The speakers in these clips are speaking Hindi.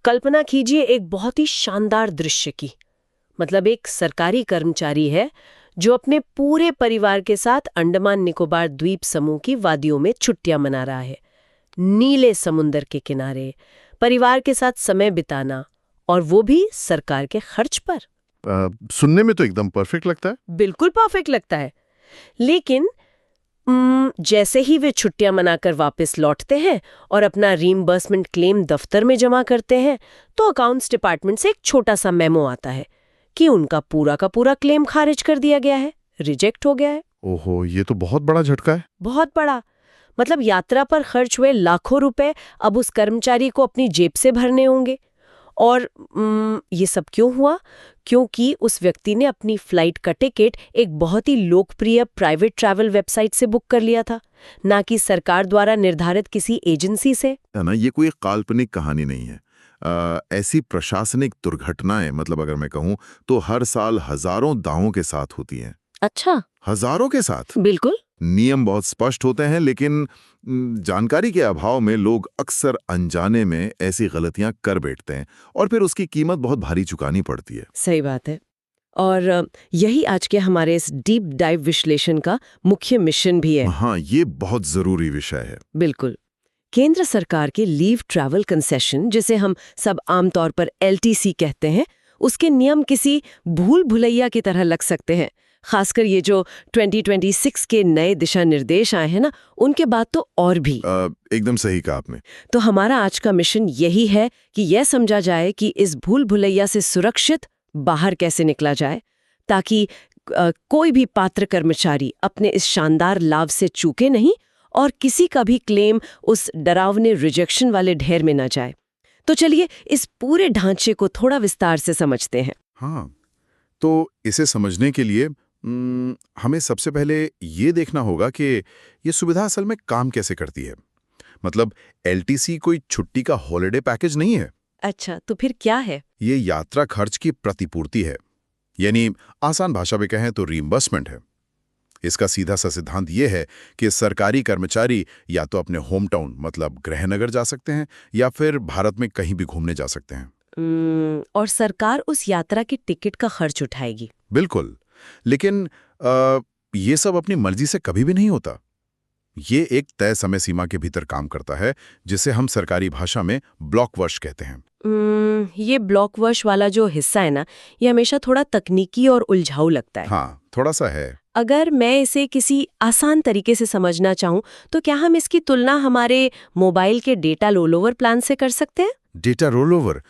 कल्पना कीजिए एक बहुत ही शानदार दृश्य की। मतलब एक सरकारी कर्मचारी है जो अपने पूरे परिवार के साथ अंडमान निकोबार द्वीप समूह की वादियों में छुट्टियां मना रहा है। नीले समुंदर के किनारे परिवार के साथ समय बिताना, और वो भी सरकार के खर्च पर। सुनने में तो एकदम परफेक्ट लगता है। बिल्कुल परफेक्ट लगता है। लेकिन जैसे ही वे छुट्टियां मनाकर वापस लौटते हैं और अपना रीइंबर्समेंट क्लेम दफ्तर में जमा करते हैं, तो अकाउंट्स डिपार्टमेंट से एक छोटा सा मेमो आता है कि उनका पूरा का पूरा क्लेम खारिज कर दिया गया है, रिजेक्ट हो गया है। ओहो, ये तो बहुत बड़ा झटका है। बहुत बड़ा। मतलब यात्रा पर खर्च हुए लाखों रुपए अब उस कर्मचारी को अपनी जेब से भरने होंगे। और ये सब क्यों हुआ? क्योंकि उस व्यक्ति ने अपनी फ्लाइट का टिकट एक बहुत ही लोकप्रिय प्राइवेट ट्रैवल वेबसाइट से बुक कर लिया था, ना कि सरकार द्वारा निर्धारित किसी एजेंसी से। है ना, ये कोई काल्पनिक कहानी नहीं है। ऐसी प्रशासनिक दुर्घटनाएं, मतलब अगर मैं कहूँ तो हर साल हजारों दावों के साथ होती हैं। अच्छा। हजारों के साथ। बिल्कुल। नियम बहुत स्पष्ट होते हैं, लेकिन जानकारी के अभाव में लोग अक्सर अनजाने में ऐसी गलतियां कर बैठते हैं और फिर उसकी कीमत बहुत भारी चुकानी पड़ती है। सही बात है। और यही आज के हमारे इस डीप डाइव विश्लेषण का मुख्य मिशन भी है। हाँ, ये बहुत जरूरी विषय है। बिल्कुल। केंद्र सरकार के लीव ट्रैवल कंसेशन, जिसे हम सब आमतौर पर LTC कहते हैं, उसके नियम किसी भूल भुलैया की तरह लग सकते हैं। खासकर ये जो 2026 के नए दिशा निर्देश आए हैं ना, उनके बाद तो और भी। एकदम सही कहा आपने। तो हमारा आज का मिशन यही है कि यह समझा जाए कि इस भूल भुलैया से सुरक्षित बाहर कैसे निकला जाए, ताकि कोई भी पात्र कर्मचारी अपने इस शानदार लाभ से चूके नहीं और किसी का भी क्लेम उस डरावने रिजेक्शन वाले ढेर में न जाए। तो चलिए इस पूरे ढांचे को थोड़ा विस्तार से समझते हैं। हाँ, तो इसे समझने के लिए हमें सबसे पहले ये देखना होगा कि ये सुविधा असल में काम कैसे करती है। मतलब LTC कोई छुट्टी का हॉलिडे पैकेज नहीं है। अच्छा, तो फिर क्या है? ये यात्रा खर्च की प्रतिपूर्ति है, यानी आसान भाषा में कहें तो रीइंबर्समेंट है। इसका सीधा सा सिद्धांत ये है कि सरकारी कर्मचारी या तो अपने होम टाउन मतलब गृहनगर जा सकते हैं या फिर भारत में कहीं भी घूमने जा सकते हैं। और सरकार उस यात्रा की टिकट का खर्च उठाएगी। बिल्कुल। लेकिन ये सब अपनी मर्जी से कभी भी नहीं होता। ये एक तय समय सीमा के भीतर काम करता है, जिसे हम सरकारी भाषा में ब्लॉक वर्ष कहते हैं। ये ब्लॉक वर्ष वाला जो हिस्सा है ना, ये हमेशा थोड़ा तकनीकी और उलझाऊ लगता है। हाँ, थोड़ा सा है। अगर मैं इसे किसी आसान तरीके से समझना चाहूँ, तो क्या हम इसकी तुलना हमारे मोबाइल के डेटा रोलओवर प्लान से कर सकते हैं? डेटा रोलओवर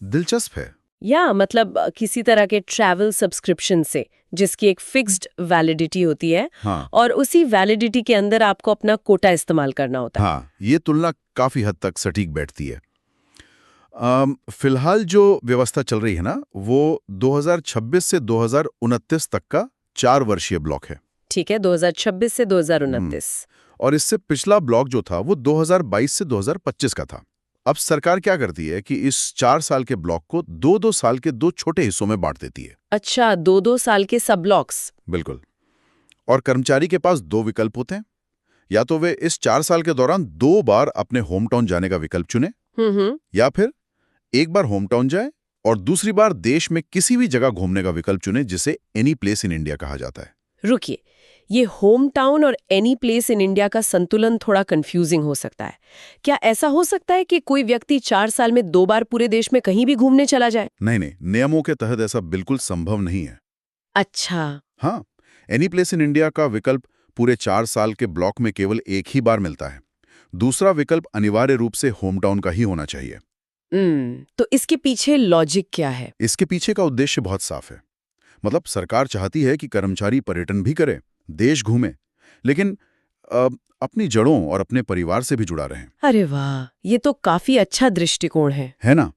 दिलचस्प है। या मतलब किसी तरह के ट्रैवल सब्सक्रिप्शन से, जिसकी एक फिक्स्ड वैलिडिटी होती है। हाँ। और उसी वैलिडिटी के अंदर आपको अपना कोटा इस्तेमाल करना होता है। हाँ, ये तुलना काफी हद तक सटीक बैठती है। फिलहाल जो व्यवस्था चल रही है ना, वो 2026 से 2029 तक का 4 वर्षीय ब्लॉक है। ठीक है, 2026 से 2029। और इससे पिछला ब्लॉक जो था वो 2022 से 2025 का था। अब सरकार क्या करती है कि इस 4 साल के ब्लॉक को 2-2 साल के 2 छोटे हिस्सों में बांट देती है। अच्छा, 2-2 साल के सब ब्लॉक्स। बिल्कुल। और कर्मचारी के पास 2 विकल्प होते हैं। या तो वे इस 4 साल के दौरान 2 बार अपने होम टाउन जाने का विकल्प चुने, या फिर एक बार होम टाउन जाए और दूसरी बार देश में किसी भी जगह घूमने का विकल्प चुने, जिसे एनी प्लेस इन इंडिया कहा जाता है। रुकिए, ये होम टाउन और एनी प्लेस इन इंडिया का संतुलन थोड़ा कंफ्यूजिंग हो सकता है। क्या ऐसा हो सकता है कि कोई व्यक्ति 4 साल में 2 बार पूरे देश में कहीं भी घूमने चला जाए? नहीं, नियमों के तहत ऐसा बिल्कुल संभव नहीं है। अच्छा। हाँ, एनी प्लेस इन इंडिया का विकल्प पूरे 4 साल के ब्लॉक में केवल एक ही बार मिलता है। दूसरा विकल्प अनिवार्य रूप से होम टाउन का ही होना चाहिए। तो इसके पीछे लॉजिक क्या है? इसके पीछे का उद्देश्य बहुत साफ है। मतलब सरकार चाहती है कि कर्मचारी पर्यटन भी करे, देश घूमे, लेकिन अपनी जड़ों और अपने परिवार से भी जुड़ा रहें। अरे वाह, ये तो काफी अच्छा दृष्टिकोण है ना?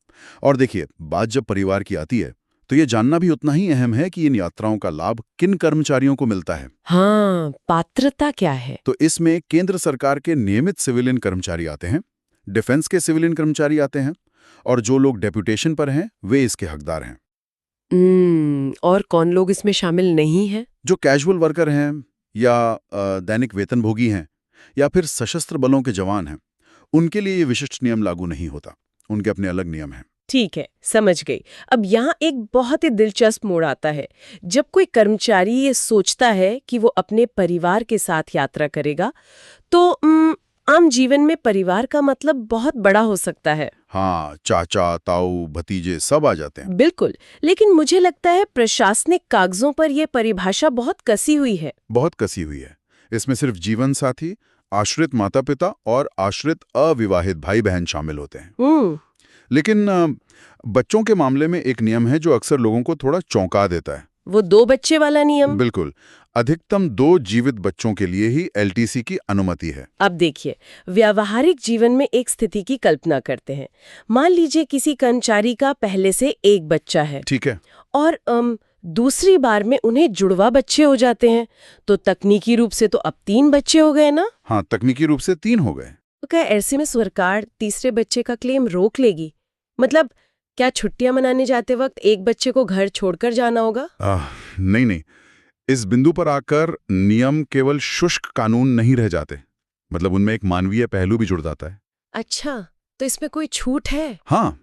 और देखिए, बात जब परिवार की आती है तो ये जानना भी उतना ही अहम है कि इन यात्राओं का लाभ किन कर्मचारियों को मिलता है। हाँ, पात्रता क्या है? तो इसमें केंद्र सरकार के नियमित सिविलियन कर्मचारी आते हैं, डिफेंस के सिविलियन कर्मचारी आते हैं, और जो लोग डेप्यूटेशन पर हैं वे इसके हकदार हैं। और कौन लोग इसमें शामिल नहीं हैं? जो कैजुअल वर्कर हैं या दैनिक वेतनभोगी हैं या फिर सशस्त्र बलों के जवान हैं, उनके लिए ये विशिष्ट नियम लागू नहीं होता। उनके अपने अलग नियम हैं। ठीक है, समझ गई। अब यहाँ एक बहुत ही दिलचस्प मोड़ आता है। जब कोई कर्मचारी ये सोचता है कि वो अपने परिवार के साथ यात्रा करेगा, तो आम जीवन में परिवार का मतलब बहुत बड़ा हो सकता है। हाँ, चाचा, ताऊ, भतीजे सब आ जाते हैं। बिल्कुल, लेकिन मुझे लगता है प्रशासनिक कागजों पर यह परिभाषा बहुत कसी हुई है। बहुत कसी हुई है। इसमें सिर्फ जीवन साथी, आश्रित माता पिता और आश्रित अविवाहित भाई बहन शामिल होते हैं। लेकिन बच्चों के मामले में एक नियम है जो अक्सर लोगों को थोड़ा चौंका देता है। वो 2 बच्चे वाला नियम? बिल्कुल, अधिकतम 2 जीवित बच्चों के लिए ही एलटीसी की अनुमति है। अब देखिए, व्यावहारिक जीवन में एक स्थिति की कल्पना करते हैं। मान लीजिए किसी कर्मचारी का पहले से एक बच्चा है, ठीक है, और दूसरी बार में उन्हें जुड़वा बच्चे हो जाते हैं, तो तकनीकी रूप से तो अब 3 बच्चे हो गए ना? हाँ, तकनीकी रूप से 3 हो गए। तो क्या ऐसे में सरकार तीसरे बच्चे का क्लेम रोक लेगी? मतलब क्या छुट्टियां मनाने जाते वक्त एक बच्चे को घर छोड़कर जाना होगा? नहीं, इस बिंदु पर आकर नियम केवल शुष्क कानून नहीं रह जाते, मतलब उनमें एक मानवीय पहलू भी जुड़ जाता है। अच्छा, तो इसमें कोई छूट है? हाँ,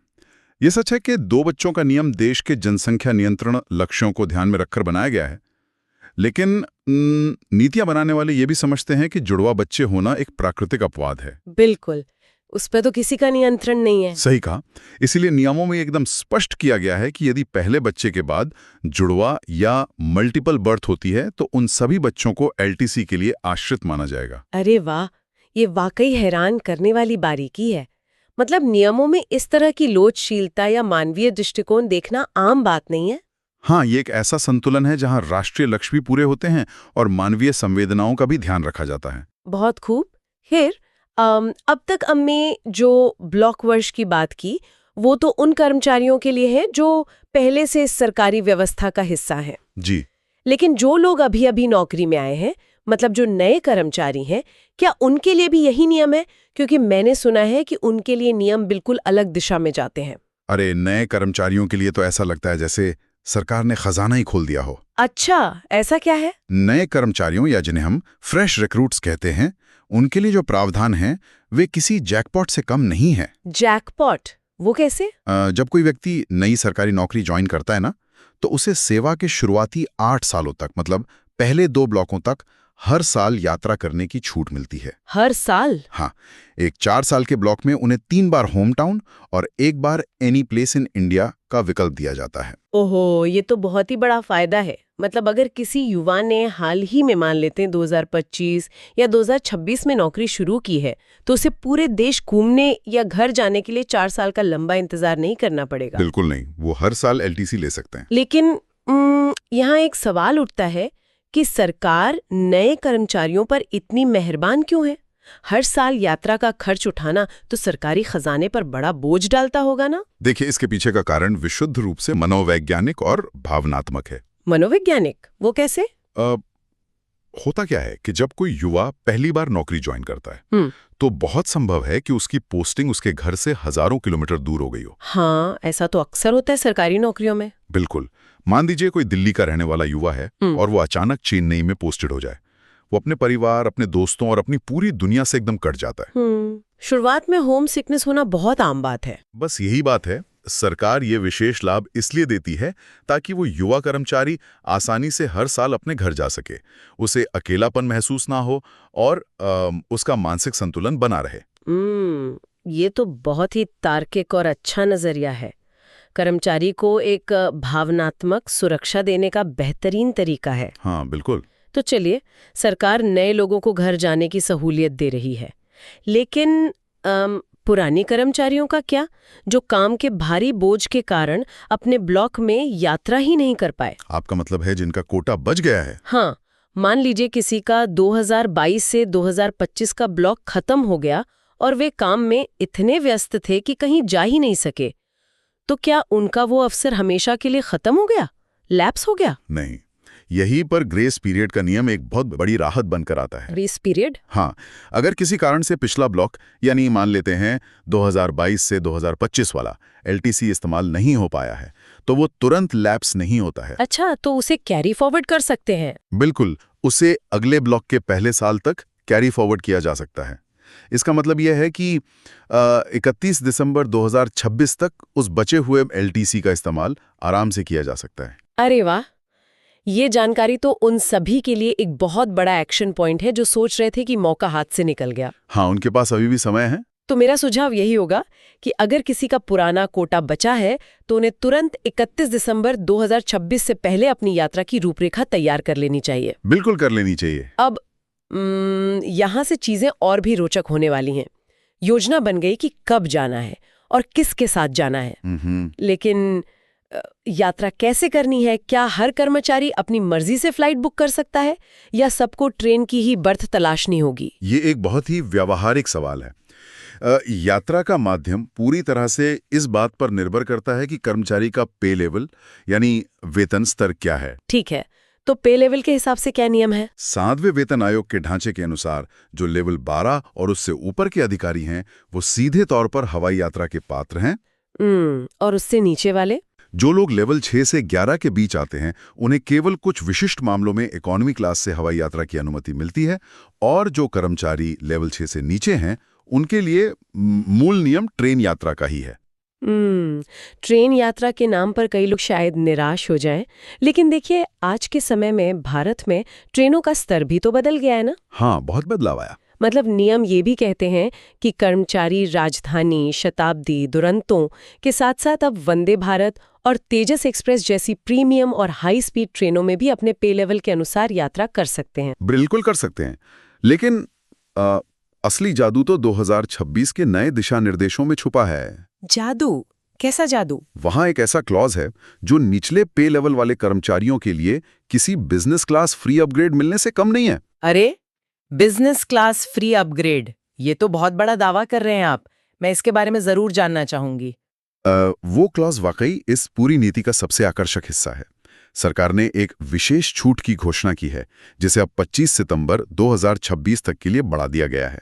ये सच है कि 2 बच्चों का नियम देश के जनसंख्या नियंत्रण लक्ष्यों को ध्यान में रखकर बनाया गया है, लेकिन नीतियां बनाने वाले ये भी समझते हैं कि जुड़वा बच्चे होना एक प्राकृतिक अपवाद है। बिल्कुल, उस पर तो किसी का नियंत्रण नहीं है। सही कहा। इसीलिए नियमों में एकदम स्पष्ट किया गया है कि यदि पहले बच्चे के बाद जुड़वा या मल्टीपल बर्थ होती है तो उन सभी बच्चों को एलटीसी के लिए आश्रित माना जाएगा। अरे वाह, ये वाकई हैरान करने वाली बारीकी है। मतलब नियमों में इस तरह की लोचशीलता या मानवीय दृष्टिकोण देखना आम बात नहीं है। हाँ, ये एक ऐसा संतुलन है जहां राष्ट्रीय लक्ष्य भी पूरे होते हैं और मानवीय संवेदनाओं का भी ध्यान रखा जाता है। बहुत खूब। खैर, अब तक हमने जो ब्लॉक वर्ष की बात की, वो तो उन कर्मचारियों के लिए है जो पहले से इस सरकारी व्यवस्था का हिस्सा है। जी। लेकिन जो लोग अभी अभी नौकरी में आए हैं, मतलब जो नए कर्मचारी हैं, क्या उनके लिए भी यही नियम है? क्योंकि मैंने सुना है कि उनके लिए नियम बिल्कुल अलग दिशा में जाते हैं। अरे, नए कर्मचारियों के लिए तो ऐसा लगता है जैसे सरकार ने खजाना ही खोल दिया हो। अच्छा, ऐसा क्या है? नए कर्मचारियों या जिन्हें हम फ्रेश रिक्रूट्स कहते हैं, उनके लिए जो प्रावधान हैं वे किसी जैकपॉट से कम नहीं है। जैकपॉट? वो कैसे? जब कोई व्यक्ति नई सरकारी नौकरी ज्वाइन करता है ना, तो उसे सेवा के शुरुआती 8 सालों तक, मतलब पहले 2 ब्लॉकों तक हर साल यात्रा करने की छूट मिलती है। हर साल? हाँ, एक 4 साल के ब्लॉक में उन्हें 3 बार होम टाउन और 1 बार एनी प्लेस इन इंडिया का विकल्प दिया जाता है। ओहो, ये तो बहुत ही बड़ा फायदा है। मतलब अगर किसी युवा ने हाल ही में, मान लेते हैं 2025 या 2026 में नौकरी शुरू की है, तो उसे पूरे देश घूमने या घर जाने के लिए 4 साल का लंबा इंतजार नहीं करना पड़ेगा। बिल्कुल नहीं, वो हर साल एलटीसी ले सकते हैं। लेकिन यहाँ एक सवाल उठता है कि सरकार नए कर्मचारियों पर इतनी मेहरबान क्यों है? हर साल यात्रा का खर्च उठाना तो सरकारी खजाने पर बड़ा बोझ डालता होगा ना? देखिए, इसके पीछे का कारण विशुद्ध रूप से मनोवैज्ञानिक और भावनात्मक है। मनोवैज्ञानिक? वो कैसे? होता क्या है कि जब कोई युवा पहली बार नौकरी ज्वाइन करता है तो बहुत संभव है कि उसकी पोस्टिंग उसके घर से हजारों किलोमीटर दूर हो गई हो। हाँ, ऐसा तो अक्सर होता है सरकारी नौकरियों में। बिल्कुल। मान दीजिए कोई दिल्ली का रहने वाला युवा है और वो अचानक चेन्नई में पोस्टेड हो जाए। वो अपने परिवार, अपने दोस्तों और अपनी पूरी दुनिया से एकदम कट जाता है। शुरुआत में होम सिकनेस होना बहुत आम बात है। बस यही बात है, सरकार ये विशेष लाभ इसलिए देती है ताकि वो युवा कर्मचारी आसानी से हर साल अपने घर जा सके, उसे अकेलापन महसूस ना हो और उसका मानसिक संतुलन बना रहे। ये तो बहुत ही तार्किक और अच्छा नजरिया है। कर्मचारी को एक भावनात्मक सुरक्षा देने का बेहतरीन तरीका है। हाँ, बिल्कुल। तो चलिए, सरकार नए लोगों को घर जाने की सहूलियत दे रही है, लेकिन पुरानी कर्मचारियों का क्या, जो काम के भारी बोझ के कारण अपने ब्लॉक में यात्रा ही नहीं कर पाए? आपका मतलब है जिनका कोटा बच गया है? हाँ, मान लीजिए किसी का 2022 से 2025 का ब्लॉक खत्म हो गया और वे काम में इतने व्यस्त थे कि कहीं जा ही नहीं सके, तो क्या उनका वो अवसर हमेशा के लिए खत्म हो गया, लैप्स हो गया? नहीं, यहीं पर ग्रेस पीरियड का नियम एक बहुत बड़ी राहत बनकर आता है। Grace period? हाँ, अगर किसी कारण से पिछला ब्लॉक, यानी मान लेते हैं 2022 से 2025 वाला एलटीसी इस्तेमाल नहीं हो पाया है, तो वो तुरंत लैप्स नहीं होता है। अच्छा, तो उसे कैरी फॉरवर्ड कर सकते हैं? बिल्कुल, उसे अगले ब्लॉक के पहले साल तक कैरी फॉरवर्ड किया जा सकता है। इसका मतलब यह है कि 31 दिसंबर 2026 तक उस बचे हुए एलटीसी का इस्तेमाल आराम से किया जा सकता है। अरे वाह, ये जानकारी तो उन सभी के लिए एक बहुत बड़ा एक्शन पॉइंट है जो सोच रहे थे कि मौका हाथ से निकल गया। हाँ, उनके पास अभी भी समय है। तो मेरा सुझाव यही होगा कि अगर किसी का पुराना कोटा बचा है तो उन्हें तुरंत 31 दिसंबर 2026 से पहले अपनी यात्रा की रूपरेखा तैयार कर लेनी चाहिए। बिल्कुल कर लेनी चाहिए। अब यहाँ से चीजें और भी रोचक होने वाली हैं। योजना बन गई कि कब जाना है और किसके साथ जाना है, लेकिन यात्रा कैसे करनी है? क्या हर कर्मचारी अपनी मर्जी से फ्लाइट बुक कर सकता है या सबको ट्रेन की ही बर्थ तलाशनी होगी? ये एक बहुत ही व्यावहारिक सवाल है। यात्रा का माध्यम पूरी तरह से इस बात पर निर्भर करता है कि कर्मचारी का पे लेवल यानी वेतन स्तर क्या है। ठीक है, तो पे लेवल के हिसाब से क्या नियम है? 7वें वेतन आयोग के ढांचे के अनुसार जो लेवल 12 और उससे ऊपर के अधिकारी हैं वो सीधे तौर पर हवाई यात्रा के पात्र हैं। और उससे नीचे वाले? जो लोग लेवल 6 से 11 के बीच आते हैं उन्हें केवल कुछ विशिष्ट मामलों में इकोनॉमी क्लास से हवाई यात्रा की अनुमति मिलती है, और जो कर्मचारी लेवल 6 से नीचे हैं उनके लिए मूल नियम ट्रेन यात्रा का ही है। ट्रेन यात्रा के नाम पर कई लोग शायद निराश हो जाएं, लेकिन देखिए आज के समय में भारत में ट्रेनों का स्तर भी तो बदल गया है ना? हाँ, बहुत बदलाव आया। मतलब नियम ये भी कहते हैं कि कर्मचारी राजधानी, शताब्दी, दुरंतों के साथ साथ अब वंदे भारत और तेजस एक्सप्रेस जैसी प्रीमियम और हाई स्पीड ट्रेनों में भी अपने पे लेवल के अनुसार यात्रा कर सकते हैं। बिल्कुल कर सकते हैं, लेकिन असली जादू तो 2026 के नए दिशा निर्देशों में छुपा है। जादू? कैसा जादू? वहां एक ऐसा क्लॉज है जो निचले पे लेवल वाले कर्मचारियों के लिए किसी बिजनेस क्लास फ्री अपग्रेड मिलने से कम नहीं है। अरे, बिजनेस क्लास फ्री अपग्रेड, ये तो बहुत बड़ा दावा कर रहे हैं आप। मैं इसके बारे में जरूर जानना चाहूंगी। वो क्लॉज वाकई इस पूरी नीति का सबसे आकर्षक हिस्सा है। सरकार ने एक विशेष छूट की घोषणा की है जिसे अब 25 सितंबर 2026 तक के लिए बढ़ा दिया गया है।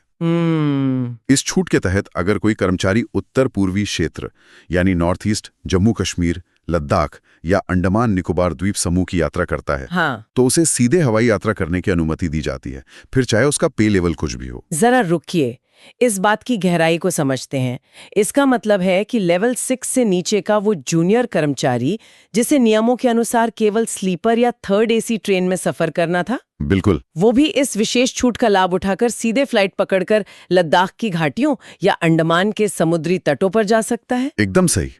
इस छूट के तहत अगर कोई कर्मचारी उत्तर पूर्वी क्षेत्र यानी नॉर्थ ईस्ट, जम्मू कश्मीर, लद्दाख या अंडमान निकोबार द्वीप समूह की यात्रा करता है, हाँ, तो उसे सीधे हवाई यात्रा करने की अनुमति दी जाती है, फिर चाहे उसका पे लेवल कुछ भी हो। जरा रुकिए, इस बात की गहराई को समझते हैं। इसका मतलब है कि लेवल 6 से नीचे का वो जूनियर कर्मचारी जिसे नियमों के अनुसार केवल स्लीपर या थर्ड एसी ट्रेन में सफर करना था, बिल्कुल, वो भी इस विशेष छूट का लाभ उठाकर सीधे फ्लाइट पकड़कर लद्दाख की घाटियों या अंडमान के समुद्री तटों पर जा सकता है। एकदम सही,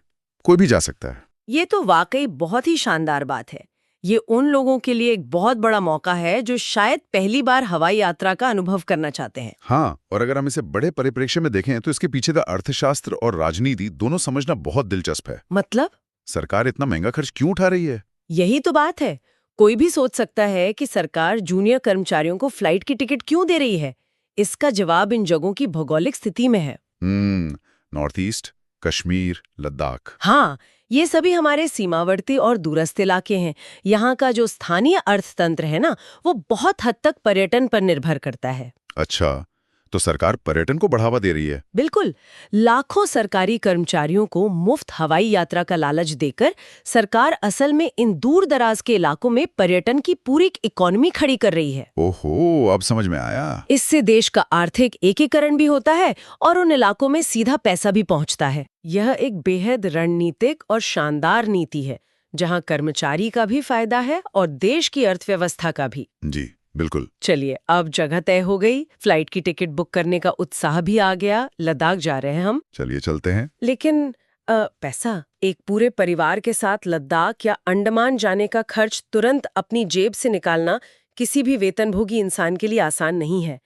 कोई भी जा सकता है। ये तो वाकई बहुत ही शानदार बात है। ये उन लोगों के लिए एक बहुत बड़ा मौका है जो शायद पहली बार हवाई यात्रा का अनुभव करना चाहते हैं। हाँ, और अगर हम इसे बड़े परिप्रेक्ष्य में देखें तो इसके पीछे का अर्थशास्त्र और राजनीति दोनों समझना बहुत दिलचस्प है। मतलब? सरकार इतना महंगा खर्च क्यों उठा रही है? यही तो बात है। कोई भी सोच सकता है कि सरकार जूनियर कर्मचारियों को फ्लाइट की टिकट क्यों दे रही है। इसका जवाब इन जगहों की भौगोलिक स्थिति में है। North east, Kashmir, Ladakh. हाँ, ये सभी हमारे सीमावर्ती और दूरस्थ इलाके हैं। यहाँ का जो स्थानीय अर्थतंत्र है ना, वो बहुत हद तक पर्यटन पर निर्भर करता है। अच्छा, तो सरकार पर्यटन को बढ़ावा दे रही है। बिल्कुल, लाखों सरकारी कर्मचारियों को मुफ्त हवाई यात्रा का लालच देकर सरकार असल में इन दूर दराज के इलाकों में पर्यटन की पूरी इकोनॉमी खड़ी कर रही है। ओहो, अब समझ में आया। इससे देश का आर्थिक एकीकरण भी होता है और उन इलाकों में सीधा पैसा भी पहुंचता है। यह एक बेहद रणनीतिक और शानदार नीति है जहां कर्मचारी का भी फायदा है और देश की अर्थव्यवस्था का भी। जी बिल्कुल। चलिए, अब जगह तय हो गई, फ्लाइट की टिकट बुक करने का उत्साह भी आ गया, लद्दाख जा रहे हैं हम। चलिए चलते हैं। लेकिन पैसा? एक पूरे परिवार के साथ लद्दाख या अंडमान जाने का खर्च तुरंत अपनी जेब से निकालना किसी भी वेतनभोगी इंसान के लिए आसान नहीं है।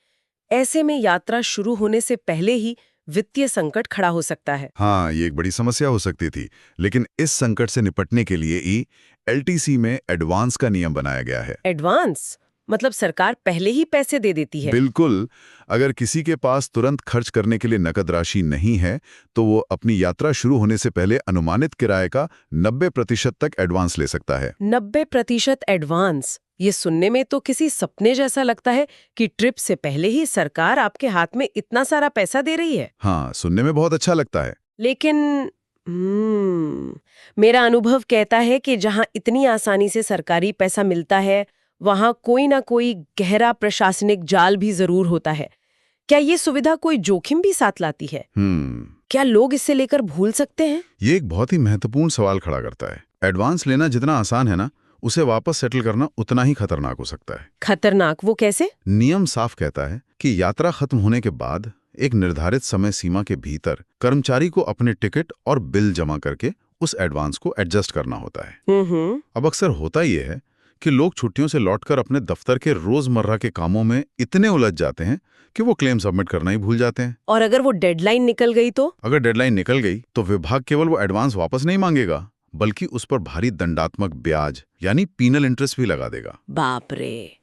ऐसे में यात्रा शुरू होने से पहले ही वित्तीय संकट खड़ा हो सकता है। हाँ, ये एक बड़ी समस्या हो सकती थी, लेकिन इस संकट से निपटने के लिए ही एलटीसी में एडवांस का नियम बनाया गया है। एडवांस मतलब सरकार पहले ही पैसे दे देती है? बिल्कुल। अगर किसी के पास तुरंत खर्च करने के लिए नकद राशि नहीं है तो वो अपनी यात्रा शुरू होने से पहले अनुमानित किराए का 90% तक एडवांस ले सकता है। 90% एडवांस? ये सुनने में तो किसी सपने जैसा लगता है कि ट्रिप से पहले ही सरकार आपके हाथ में इतना सारा पैसा दे रही है। हाँ, सुनने में बहुत अच्छा लगता है। लेकिन मेरा अनुभव कहता है कि जहां इतनी आसानी से सरकारी पैसा मिलता है वहां कोई ना कोई गहरा प्रशासनिक जाल भी जरूर होता है। क्या ये सुविधा कोई जोखिम भी साथ लाती है? क्या लोग इससे लेकर भूल सकते हैं? ये एक बहुत ही महत्वपूर्ण सवाल खड़ा करता है। एडवांस लेना जितना आसान है ना, उसे वापस सेटल करना उतना ही खतरनाक हो सकता है। खतरनाक वो कैसे? नियम साफ कहता है कि यात्रा खत्म होने के बाद एक निर्धारित समय सीमा के भीतर कर्मचारी को अपने टिकट और बिल जमा करके उस एडवांस को एडजस्ट करना होता है। अब अक्सर होता ये है कि लोग छुट्टियों से लौटकर अपने दफ्तर के रोजमर्रा के कामों में इतने उलझ जाते हैं कि वो क्लेम सबमिट करना ही भूल जाते हैं। और अगर वो डेडलाइन निकल गई तो? अगर डेडलाइन निकल गई तो विभाग केवल वो एडवांस वापस नहीं मांगेगा, बल्कि उस पर भारी दंडात्मक ब्याज यानी पीनल इंटरेस्ट भी लगा देगा। बाप रे,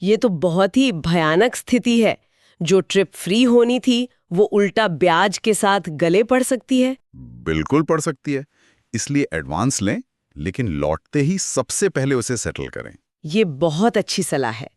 ये तो बहुत ही भयानक स्थिति है। जो ट्रिप फ्री होनी थी वो उल्टा ब्याज के साथ गले पड़ सकती है। बिल्कुल पड़ सकती है। इसलिए एडवांस लें, लेकिन लौटते ही सबसे पहले उसे सेटल करें। ये बहुत अच्छी सलाह है।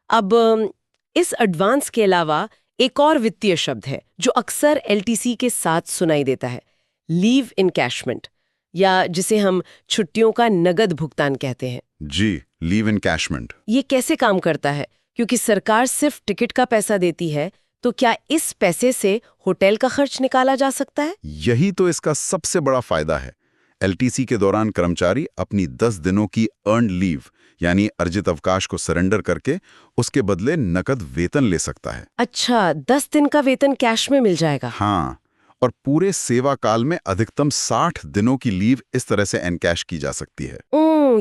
अब इस एडवांस के अलावा एक और वित्तीय शब्द है जो अक्सर एलटीसी के साथ सुनाई देता है, लीव इनकैशमेंट, या जिसे हम छुट्टियों का नगद भुगतान कहते हैं। जी, लीव इनकैशमेंट। ये कैसे काम करता है? क्योंकि सरकार सिर्फ टिकट का पैसा देती है, तो क्या इस पैसे से होटल का खर्च निकाला जा सकता है? यही तो इसका सबसे बड़ा फायदा है। एलटीसी के दौरान कर्मचारी अपनी 10 दिनों की अर्न्ड लीव यानी अर्जित अवकाश को सरेंडर करके उसके बदले नकद वेतन ले सकता है। अच्छा, 10 दिन का वेतन कैश में मिल जाएगा? हाँ, और पूरे सेवा काल में अधिकतम 60 दिनों की लीव इस तरह से एनकैश की जा सकती है।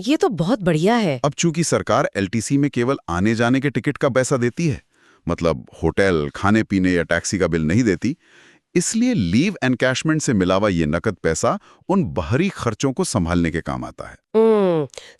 ये तो बहुत बढ़िया है। अब चूंकि सरकार एलटीसी में केवल आने जाने के टिकट का पैसा देती है, मतलब होटल, खाने पीने या टैक्सी का बिल नहीं देती, इसलिए लीव एनकैशमेंट से मिला हुआ ये नकद पैसा उन बाहरी खर्चों को संभालने के काम आता है।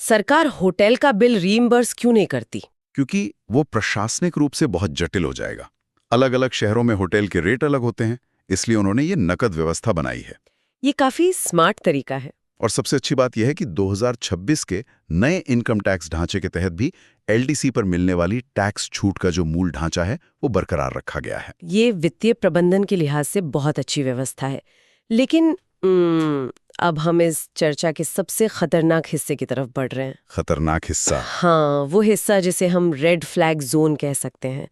सरकार होटल का बिल रीइंबर्स क्यों नहीं करती? क्योंकि वो प्रशासनिक रूप से बहुत जटिल हो जाएगा। अलग अलग शहरों में होटल के रेट अलग होते हैं, इसलिए उन्होंने ये नकद व्यवस्था बनाई है। ये काफी स्मार्ट तरीका है। और सबसे अच्छी बात यह है कि 2026 के नए इनकम टैक्स ढांचे के तहत भी एलटीसी पर मिलने वाली टैक्स छूट का जो मूल ढांचा है वो बरकरार रखा गया है। ये वित्तीय प्रबंधन के लिहाज से बहुत अच्छी व्यवस्था है। लेकिन अब हम इस चर्चा के सबसे खतरनाक हिस्से की तरफ बढ़ रहे हैं। खतरनाक हिस्सा? हाँ, वो हिस्सा जिसे हम रेड फ्लैग जोन कह सकते हैं।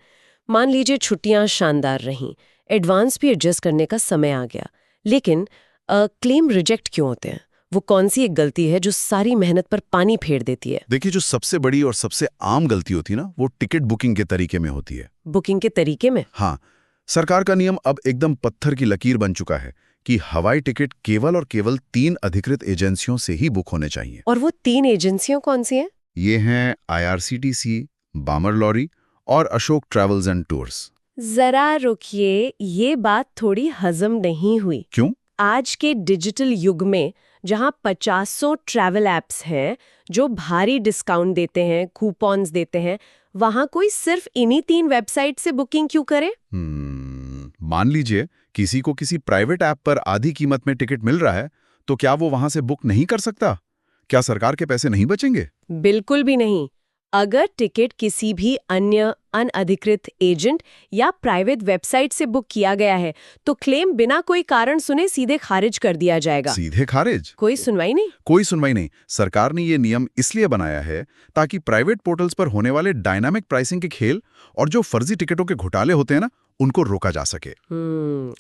मान लीजिए छुट्टियां शानदार रहीं, एडवांस भी एडजस्ट करने का समय आ गया, लेकिन क्लेम रिजेक्ट क्यों होते हैं? वो कौन सी एक गलती है जो सारी मेहनत पर पानी फेर देती है? देखिए, जो सबसे बड़ी और सबसे आम गलती होती है ना, वो टिकट बुकिंग के तरीके में होती है। बुकिंग के तरीके में? हाँ, सरकार का नियम अब एकदम पत्थर की लकीर बन चुका है कि हवाई टिकट केवल और केवल 3 अधिकृत एजेंसियों से ही बुक होने चाहिए। और वो 3 एजेंसियां कौन सी हैं? ये हैं IRCTC, बामर लॉरी और अशोक ट्रैवल्स एंड टूर्स। जरा रुकिए, ये बात थोड़ी हजम नहीं हुई। क्यों? आज के डिजिटल युग में जहां 50 ट्रैवल एप्स हैं जो भारी डिस्काउंट देते हैं, कूपन्स देते हैं, वहां कोई सिर्फ इन्हीं 3 वेबसाइट से बुकिंग क्यों करे? मान लीजिए किसी को किसी प्राइवेट ऐप पर आधी कीमत में टिकट मिल रहा है, तो क्या वो वहां से बुक नहीं कर सकता? क्या सरकार के पैसे नहीं बचेंगे? बिल्कुल भी नहीं। अगर टिकट किसी भी अन्य अनअधिकृत एजेंट या प्राइवेट वेबसाइट से बुक किया गया है, तो क्लेम बिना कोई कारण सुने सीधे खारिज कर दिया जाएगा। सीधे खारिज? कोई सुनवाई नहीं? कोई सुनवाई नहीं। सरकार ने ये नियम इसलिए बनाया है ताकि प्राइवेट पोर्टल्स पर होने वाले डायनामिक प्राइसिंग के खेल और जो फर्जी टिकटों के घोटाले होते हैं ना, उनको रोका जा सके।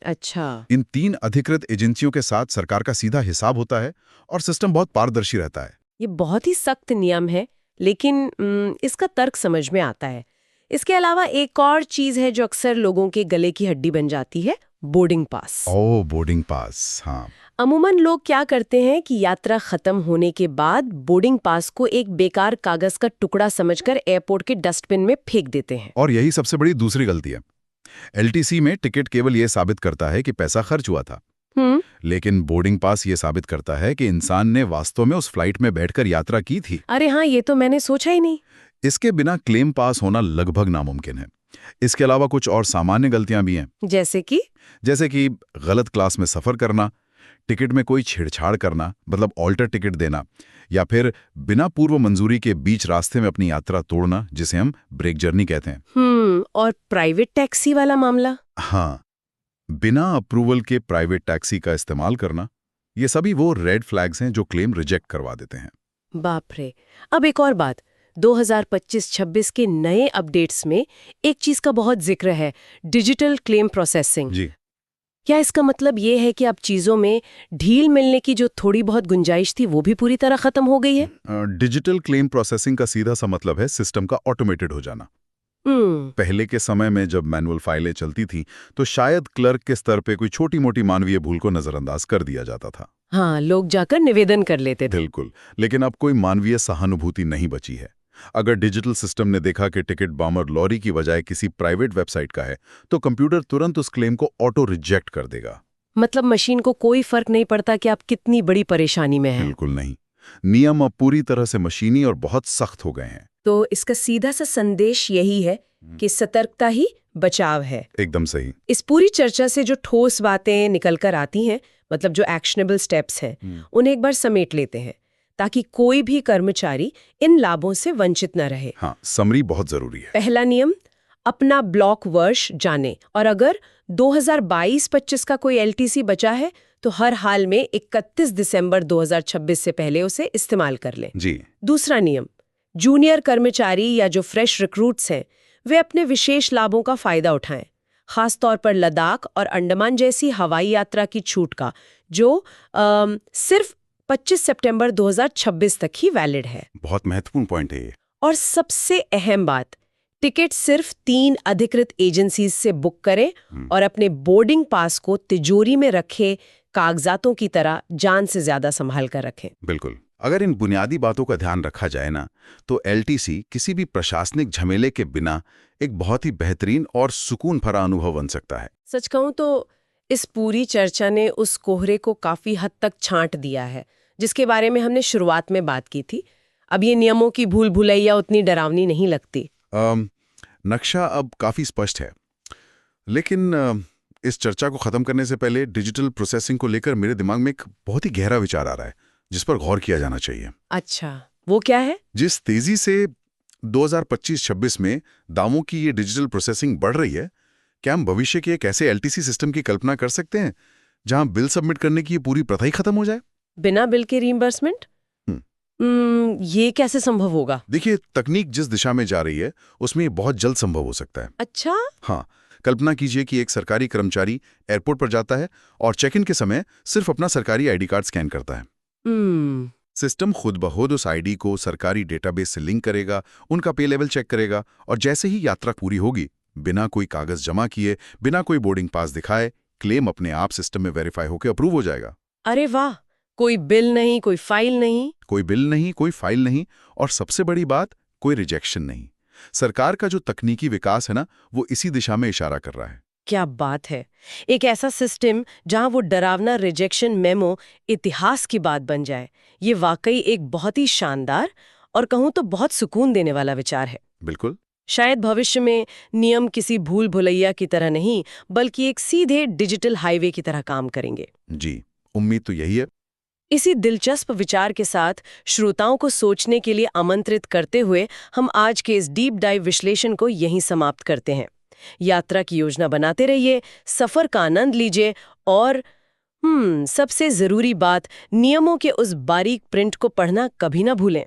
अच्छा। इन 3 अधिकृत एजेंसियों के साथ सरकार का सीधा हिसाब होता है और सिस्टम बहुत पारदर्शी रहता है। ये बहुत ही सख्त नियम है, लेकिन इसका तर्क समझ में आता है। इसके अलावा एक और चीज है जो अक्सर लोगों के गले की हड्डी बन जाती है, बोर्डिंग पास। ओह, बोर्डिंग पास। हाँ, अमूमन लोग क्या करते हैं कि यात्रा खत्म होने के बाद बोर्डिंग पास को एक बेकार कागज का टुकड़ा समझकर एयरपोर्ट के डस्टबिन में फेंक देते हैं। और यही सबसे बड़ी दूसरी गलती है। एलटीसी में टिकट केवल ये साबित करता है कि पैसा खर्च हुआ था, लेकिन बोर्डिंग पास ये साबित करता है कि इंसान ने वास्तव में उस फ्लाइट में बैठकर यात्रा की थी। अरे हाँ, ये तो मैंने सोचा ही नहीं। इसके बिना क्लेम पास होना लगभग नामुमकिन है। इसके अलावा कुछ और सामान्य गलतियां भी हैं। जैसे कि गलत क्लास में सफर करना, टिकट में कोई छेड़छाड़ करना, मतलब ऑल्टर टिकट देना, या फिर बिना पूर्व मंजूरी के बीच रास्ते में अपनी यात्रा तोड़ना, जिसे हम ब्रेक जर्नी कहते हैं। और प्राइवेट टैक्सी वाला मामला? हाँ, बिना अप्रूवल के प्राइवेट टैक्सी का इस्तेमाल करना, ये सभी वो रेड फ्लैग्स हैं जो क्लेम रिजेक्ट करवा देते हैं। बाप रे। अब एक और बात, 2025-26 के नए अपडेट्स में एक चीज का बहुत जिक्र है, डिजिटल क्लेम प्रोसेसिंग। जी। क्या इसका मतलब ये है कि अब चीजों में ढील मिलने की जो थोड़ी बहुत गुंजाइश थी वो भी पूरी तरह खत्म हो गई है? डिजिटल क्लेम प्रोसेसिंग का सीधा सा मतलब है सिस्टम का ऑटोमेटेड हो जाना। पहले के समय में जब मैनुअल फाइलें चलती थीं, तो शायद क्लर्क के स्तर पे कोई छोटी मोटी मानवीय भूल को नजरअंदाज कर दिया जाता था। हाँ, लोग जाकर निवेदन कर लेते थे। बिल्कुल, लेकिन अब कोई मानवीय सहानुभूति नहीं बची है। अगर डिजिटल सिस्टम ने देखा कि टिकट बमर लॉरी की बजाय किसी प्राइवेट वेबसाइट का है, तो कंप्यूटर तुरंत उस क्लेम को ऑटो रिजेक्ट कर देगा। मतलब मशीन को कोई फर्क नहीं पड़ता कि आप कितनी बड़ी परेशानी में हैं। बिल्कुल नहीं। नियम अब पूरी तरह से मशीनी और बहुत सख्त हो गए हैं। तो इसका सीधा सा संदेश यही है कि सतर्कता ही बचाव है। एकदम सही। इस पूरी चर्चा से जो ठोस बातें निकल कर आती हैं, मतलब जो एक्शनेबल स्टेप्स हैं, उन्हें एक बार समेट लेते हैं ताकि कोई भी कर्मचारी इन लाभों से वंचित न रहे। हाँ, समरी बहुत जरूरी है। पहला नियम, अपना ब्लॉक वर्ष जाने, और अगर 2022-25 का कोई एलटीसी बचा है तो हर हाल में 31 दिसंबर 2026 से पहले उसे इस्तेमाल कर लें। जी। दूसरा नियम, जूनियर कर्मचारी या जो फ्रेश रिक्रूट्स हैं वे अपने विशेष लाभों का फायदा उठाएं, खासतौर पर लद्दाख और अंडमान जैसी हवाई यात्रा की छूट का, जो सिर्फ 25 सितंबर 2026 तक ही वैलिड है। बहुत महत्वपूर्ण पॉइंट है ये। और सबसे अहम बात, टिकट सिर्फ 3 अधिकृत एजेंसीज से बुक करें और अपने बोर्डिंग पास को तिजोरी में रखे कागजातों की तरह जान से ज्यादा संभाल कर रखें। बिल्कुल। अगर इन बुनियादी बातों का ध्यान रखा जाए ना, तो एलटीसी किसी भी प्रशासनिक झमेले के बिना एक बहुत ही बेहतरीन और सुकून भरा अनुभव बन सकता है। सच कहूं तो इस पूरी चर्चा ने उस कोहरे को काफी हद तक छांट दिया है जिसके बारे में हमने शुरुआत में बात की थी। अब ये नियमों की भूल भुलैया उतनी डरावनी नहीं लगती। नक्शा अब काफी स्पष्ट है, लेकिन इस चर्चा को खत्म करने से पहले डिजिटल प्रोसेसिंग को लेकर मेरे दिमाग में एक बहुत ही गहरा विचार आ रहा है जिस पर गौर किया जाना चाहिए। अच्छा, वो क्या है? जिस तेजी से 2025-26 में दावों की ये डिजिटल प्रोसेसिंग बढ़ रही है, क्या हम भविष्य के एक ऐसे एलटीसी सिस्टम की कल्पना कर सकते हैं जहां बिल सबमिट करने की ये पूरी प्रथा ही खत्म हो जाए? बिना बिल के रीइंबर्समेंट? ये कैसे संभव होगा? देखिए, तकनीक जिस दिशा में जा रही है उसमें ये बहुत जल्द संभव हो सकता है। अच्छा? हाँ, कल्पना कीजिए कि एक सरकारी कर्मचारी एयरपोर्ट पर जाता है और चेक इन के समय सिर्फ अपना सरकारी आईडी कार्ड स्कैन करता है। सिस्टम खुद ब खुद उस आईडी को सरकारी डेटाबेस से लिंक करेगा, उनका पे लेवल चेक करेगा, और जैसे ही यात्रा पूरी होगी, बिना कोई कागज जमा किए, बिना कोई बोर्डिंग पास दिखाए, क्लेम अपने आप सिस्टम में वेरीफाई होकर अप्रूव हो जाएगा। अरे वाह! कोई बिल नहीं, कोई फाइल नहीं। कोई बिल नहीं, कोई फाइल नहीं, और सबसे बड़ी बात, कोई रिजेक्शन नहीं। सरकार का जो तकनीकी विकास है ना, वो इसी दिशा में इशारा कर रहा है। क्या बात है! एक ऐसा सिस्टम जहां वो डरावना रिजेक्शन मेमो इतिहास की बात बन जाए, ये वाकई एक बहुत ही शानदार और कहूं तो बहुत सुकून देने वाला विचार है। बिल्कुल। शायद भविष्य में नियम किसी भूल भुलैया की तरह नहीं, बल्कि एक सीधे डिजिटल हाईवे की तरह काम करेंगे। जी, उम्मीद तो यही है। इसी दिलचस्प विचार के साथ श्रोताओं को सोचने के लिए आमंत्रित करते हुए हम आज के इस डीप डाइव विश्लेषण को यहीं समाप्त करते हैं। यात्रा की योजना बनाते रहिए, सफर का आनंद लीजिए, और सबसे जरूरी बात, नियमों के उस बारीक प्रिंट को पढ़ना कभी ना भूलें।